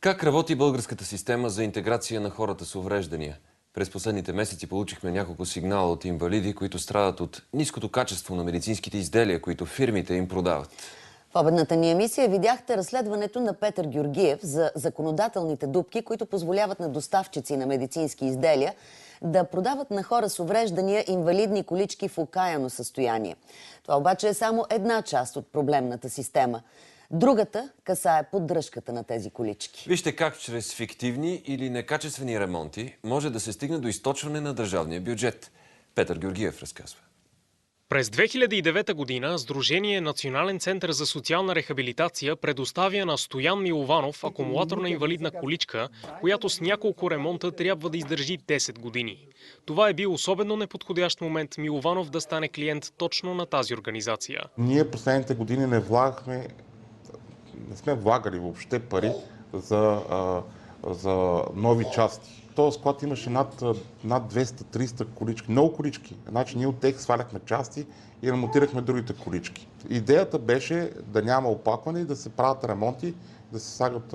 Как работи българската система за интеграция на хората с увреждания? През последните месеци получихме няколко сигнала от инвалиди, които страдат от ниското качество на медицинските изделия, които фирмите им продават. В обедната ни емисия видяхте разследването на Петър Георгиев за законодателните дупки, които позволяват на доставчици на медицински изделия да продават на хора с увреждания инвалидни колички в окаяно състояние. Това обаче е само една част от проблемната система. Другата касае поддръжката на тези колички. Вижте как чрез фиктивни или некачествени ремонти може да се стигне до източване на държавния бюджет. Петър Георгиев разказва. През 2009 година Сдружение Национален център за социална рехабилитация предоставя на Стоян Милованов акумулаторна инвалидна количка, която с няколко ремонта трябва да издържи 10 години. Това е бил особено неподходящ момент Милованов да стане клиент точно на тази организация. Ние последните години не сме влагали въобще пари за нови части. Този склад имаше над 200-300 колички, много колички. Значи ние от тях сваляхме части и ремонтирахме другите колички. Идеята беше да няма опакване и да се правят ремонти, да се слагат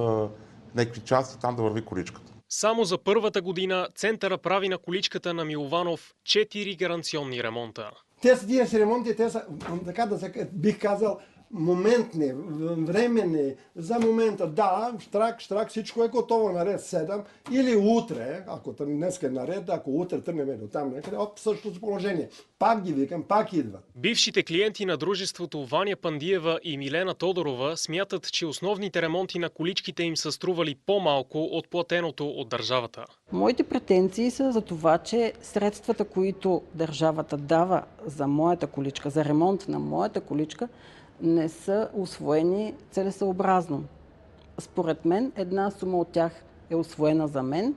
някакви части, там да върви количката. Само за първата година центъра прави на количката на Милованов 4 гаранционни ремонта. Тези ремонти, те са, бих казал, моментни, временни, за момента, да, штрак, всичко е готово, наред 7, или утре, ако днес е наред, ако утре тръгнем до там, в същото положение. Пак ги викам, пак идват. Бившите клиенти на дружеството Ваня Пандиева и Милена Тодорова смятат, че основните ремонти на количките им са стрували по-малко от платеното от държавата. Моите претенции са за това, че средствата, които държавата дава за моята количка, за ремонт на моята количка, не са усвоени целесъобразно. Според мен, една сума от тях е усвоена за мен,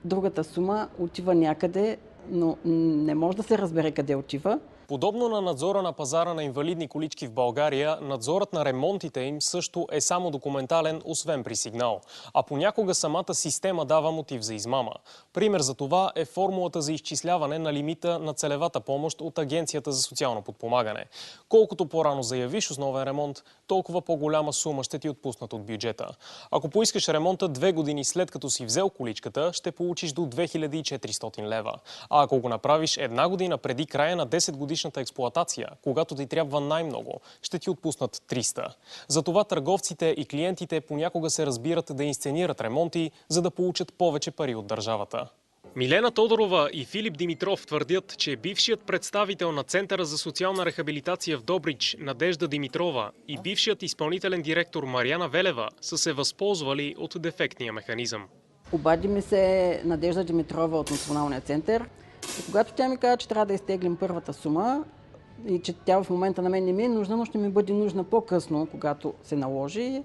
другата сума отива някъде, но не може да се разбере къде отива. Подобно на надзора на пазара на инвалидни колички в България, надзорът на ремонтите им също е само документален, освен при сигнал. А понякога самата система дава мотив за измама. Пример за това е формулата за изчисляване на лимита на целевата помощ от Агенцията за социално подпомагане. Колкото по-рано заявиш основен ремонт, толкова по-голяма сума ще ти отпуснат от бюджета. Ако поискаш ремонта 2 години след като си взел количката, ще получиш до 2400 лева. А ако го направиш 1 година преди края на 10 годишната експлоатация, когато ти трябва най-много, ще ти отпуснат 300. Затова търговците и клиентите понякога се разбират да инсценират ремонти, за да получат повече пари от държавата. Милена Тодорова и Филип Димитров твърдят, че бившият представител на Центъра за социална рехабилитация в Добрич Надежда Димитрова и бившият изпълнителен директор Марияна Велева са се възползвали от дефектния механизъм. Обади ми се Надежда Димитрова от Националния център и когато тя ми каза, че трябва да изтеглим първата сума и че тя в момента на мен не ми е нужна, но ще ми бъде нужна по-късно, когато се наложи,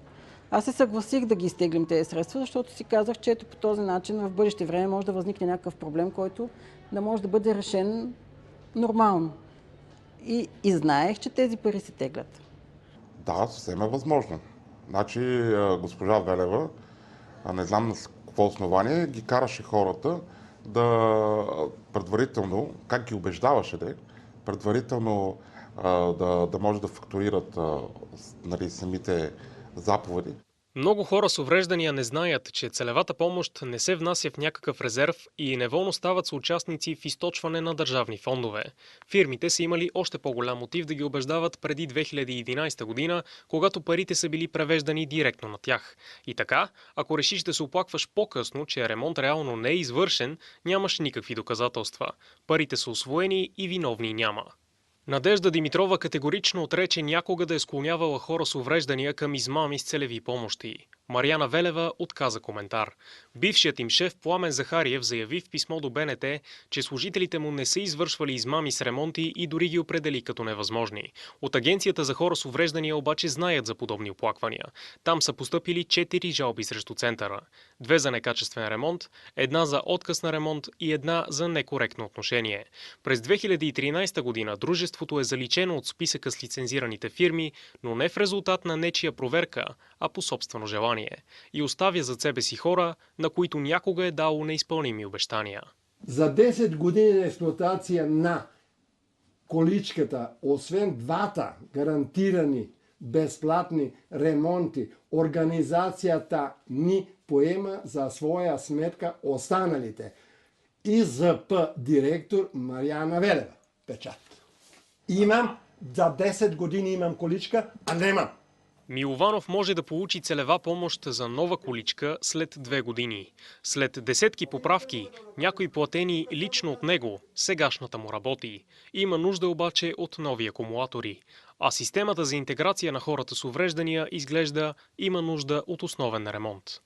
аз се съгласих да ги изтеглим тези средства, защото си казах, че ето по този начин в бъдеще време може да възникне някакъв проблем, който да може да бъде решен нормално. И знаех, че тези пари се теглят. Да, съвсем е възможно. Значи госпожа Велева, не знам на какво основание, ги караше хората да предварително, как ги убеждаваше предварително да може да фактурират самите заповеди. Много хора с увреждания не знаят, че целевата помощ не се внася в някакъв резерв и неволно стават съучастници в източване на държавни фондове. Фирмите са имали още по-голям мотив да ги убеждават преди 2011 година, когато парите са били превеждани директно на тях. И така, ако решиш да се оплакваш по-късно, че ремонт реално не е извършен, нямаш никакви доказателства. Парите са усвоени и виновни няма. Надежда Димитрова категорично отрече някога да е склонявала хора с увреждания към измами с целеви помощи. Марияна Велева отказа коментар. Бившият им шеф Пламен Захариев заяви в писмо до БНТ, че служителите му не са извършвали измами с ремонти и дори ги определи като невъзможни. От Агенцията за хора с увреждания обаче знаят за подобни оплаквания. Там са постъпили 4 жалби срещу центъра. 2 за некачествен ремонт, 1 за отказ на ремонт и 1 за некоректно отношение. През 2013 година дружеството е заличено от списъка с лицензираните фирми, но не в резултат на нечия проверка, а по собствено желание. И оставя зад себе си хора, на които някога е дало неизпълними обещания. За 10 години на експлоатация на количката, освен двата гарантирани безплатни ремонти. Организацията ни поема за своя сметка останалите. ИЗП директор Марияна Велева. Печат. Имам, за 10 години имам количка, а нямам. Милованов може да получи целева помощ за нова количка след 2 години. След десетки поправки, някои платени лично от него, сегашната му работи. Има нужда обаче от нови акумулатори. А системата за интеграция на хората с увреждания изглежда има нужда от основен ремонт.